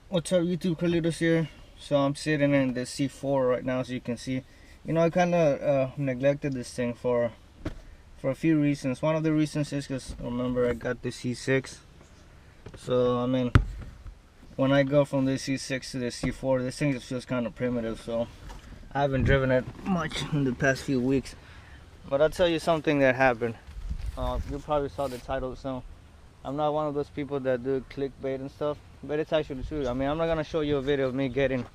What's up, YouTube? Carlitos here. So I'm sitting in the C4 right now, as you can see. You know, I kind of neglected this thing for a few reasons. One of the reasons is because, remember, I got the C6. So I mean, when I go from the C6 to the C4, this thing just feels kind of primitive. So I haven't driven it much in the past few weeks. But I'll tell you something that happened. You probably saw the title, so I'm not one of those people that do clickbait and stuff, but it's actually true. I mean, I'm not gonna show you a video of me getting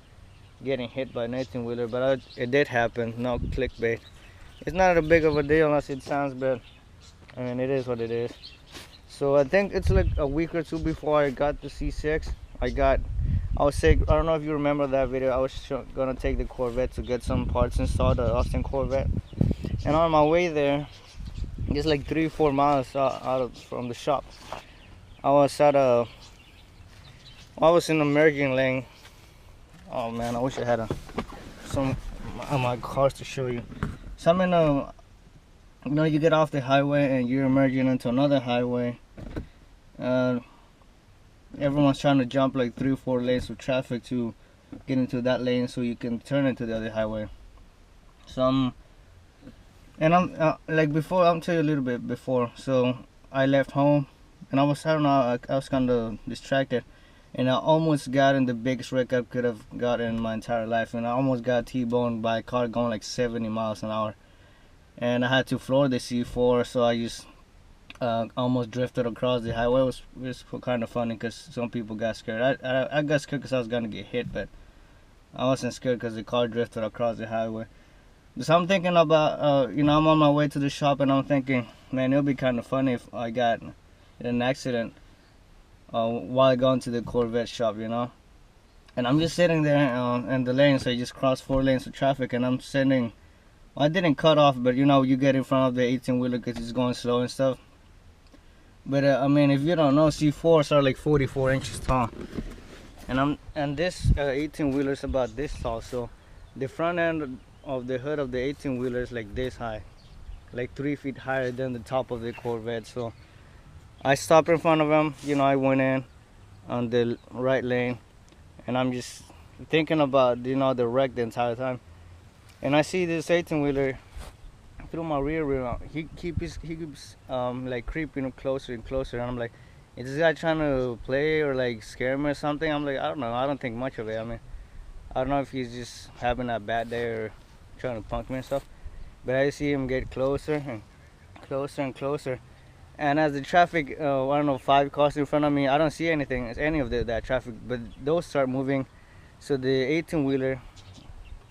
hit by an 18-wheeler, but it did happen. No clickbait. It's not a big of a deal unless it sounds bad. I mean, it is what it is. So I think it's like a week or two before I got the C6. I was sick. I don't know if you remember that video. I was gonna take the Corvette to get some parts installed, the Austin Corvette. And on my way there, just like 3-4 miles from the shop, I was in the American lane. Oh man, I wish I had some of my cars to show you. So I'm in you know, you get off the highway and you're merging into another highway. Everyone's trying to jump like 3-4 lanes of traffic to get into that lane so you can turn into the other highway. So I'm like before. I'll tell you a little bit before. So I left home and I don't know, I was kind of distracted, and I almost got in the biggest wreck I could have got in my entire life, and I almost got T-boned by a car going like 70 miles an hour, and I had to floor the C4, so I just almost drifted across the highway. It was kind of funny because some people got scared. I got scared because I was gonna get hit, but I wasn't scared because the car drifted across the highway. So I'm thinking about, you know, I'm on my way to the shop and I'm thinking, man, it'll be kind of funny if I got in an accident while going to the Corvette shop, you know. And I'm just sitting there in the lane, so I just crossed 4 lanes of traffic, and I'm sending. Well, I didn't cut off, but you know, you get in front of the 18-wheeler because it's going slow and stuff. But I mean, if you don't know, C4s are like 44 inches tall, and this 18-wheeler is about this tall. So the front end of the hood of the 18-wheeler is like this high, like 3 feet higher than the top of the Corvette. So I stopped in front of him. You know, I went in on the right lane, and I'm just thinking about, you know, the wreck the entire time. And I see this 18-wheeler through my rear wheel. He keeps like creeping closer and closer, and I'm like, is this guy trying to play or like scare me or something? I'm like, I don't know. I don't think much of it. I mean, I don't know if he's just having a bad day or trying to punk me and stuff. But I see him get closer and closer and closer. And as the traffic, I don't know, 5 cars in front of me, I don't see anything, any of that traffic, but those start moving. So the 18-wheeler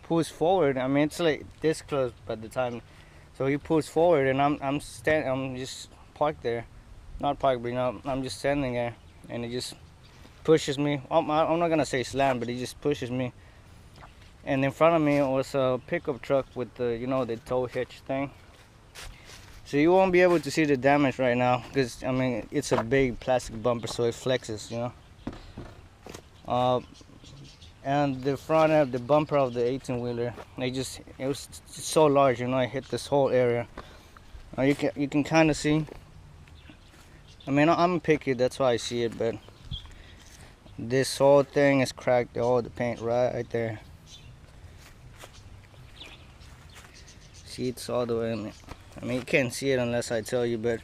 pulls forward. I mean, it's like this close by the time. So he pulls forward, and I'm just parked there, not parked, but you know, I'm just standing there, and he just pushes me. I'm not gonna say slam, but he just pushes me. And in front of me was a pickup truck with the, you know, the tow hitch thing. So you won't be able to see the damage right now because, I mean, it's a big plastic bumper, so it flexes, you know. And the front of the bumper of the 18-wheeler, it was so large, you know, it hit this whole area. You can kind of see. I mean, I'm picky, that's why I see it, but this whole thing is cracked, all the paint right there. See, it's all the way in it. I mean, you can't see it unless I tell you, but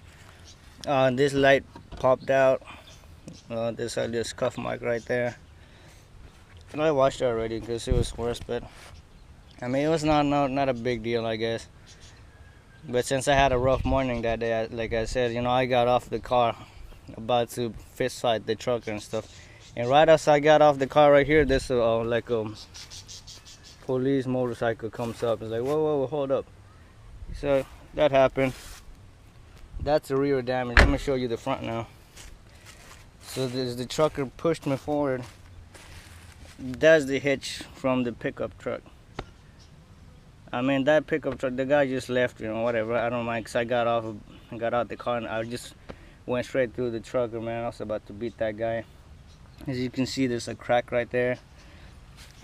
this light popped out. This scuff mark right there. And I washed it already because it was worse, but I mean, it was not a big deal, I guess. But since I had a rough morning that day, like I said, you know, I got off the car about to fist fight the trucker and stuff. And right as I got off the car right here, this like a police motorcycle comes up. It's like, whoa, hold up. So that happened. That's the rear damage. Let me show you the front now. So the trucker pushed me forward. That's the hitch from the pickup truck. I mean, that pickup truck, the guy just left, you know, whatever. I don't mind, because I got out the car and I just went straight through the trucker, man. I was about to beat that guy. As you can see, there's a crack right there.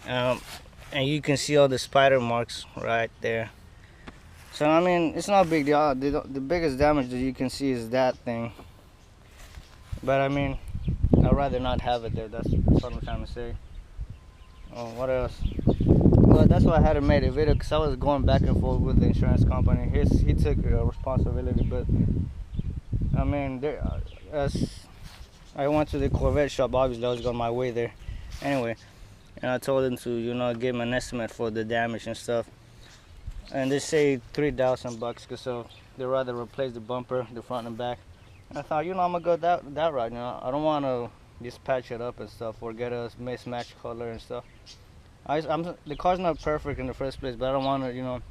And you can see all the spider marks right there. So I mean, it's not a big deal. The biggest damage that you can see is that thing. But I mean, I'd rather not have it there. That's what I'm trying to say. Oh, what else? Well, that's why I had to make a video, because I was going back and forth with the insurance company. He took responsibility, but I mean, as I went to the Corvette shop, obviously I was on my way there anyway, and I told them to, you know, give them an estimate for the damage and stuff, and they say $3,000 because they rather replace the bumper, the front and back. And I thought, you know, I'm gonna go that route. You know, I don't want to just patch it up and stuff or get a mismatched color and stuff. The car's not perfect in the first place, but I don't want to, you know,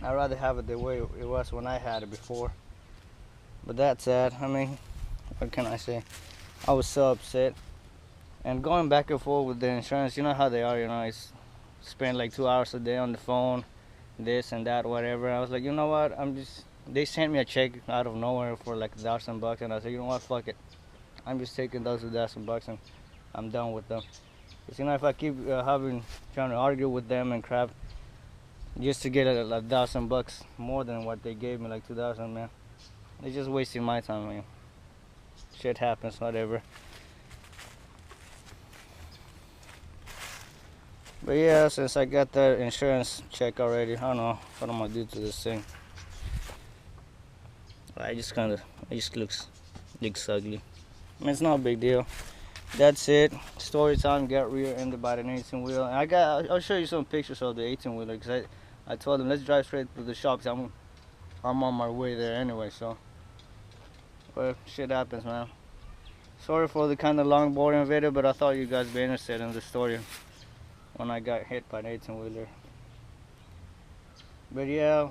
I'd rather have it the way it was when I had it before. But that's sad. I mean, what can I say? I was so upset. And going back and forth with the insurance, you know how they are, you know, it's spend like 2 hours a day on the phone, this and that, whatever. I was like, you know what, they sent me a check out of nowhere for like $1,000, and I said, you know what, fuck it. I'm just taking those $1,000 and I'm done with them. Because, you know, if I keep trying to argue with them and crap, just to get $1,000 more than what they gave me, like 2,000, man, it's just wasting my time, man. Shit happens, whatever. But yeah, since I got that insurance check already, I don't know what I'm gonna do to this thing. It just looks ugly. I mean, it's not a big deal. That's it. Story time. Got rear-ended by an 18-wheel. I'll show you some pictures of the 18-wheeler, because I told them let's drive straight to the shop. I'm on my way there anyway. So, well, shit happens, man. Sorry for the kind of long, boring video, but I thought you guys would be interested in the story when I got hit by an 18-wheeler. But yeah,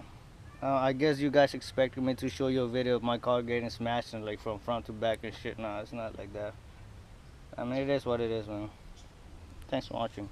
I guess you guys expected me to show you a video of my car getting smashed and like from front to back and shit. No, it's not like that. I mean, it is what it is, man. Thanks for watching.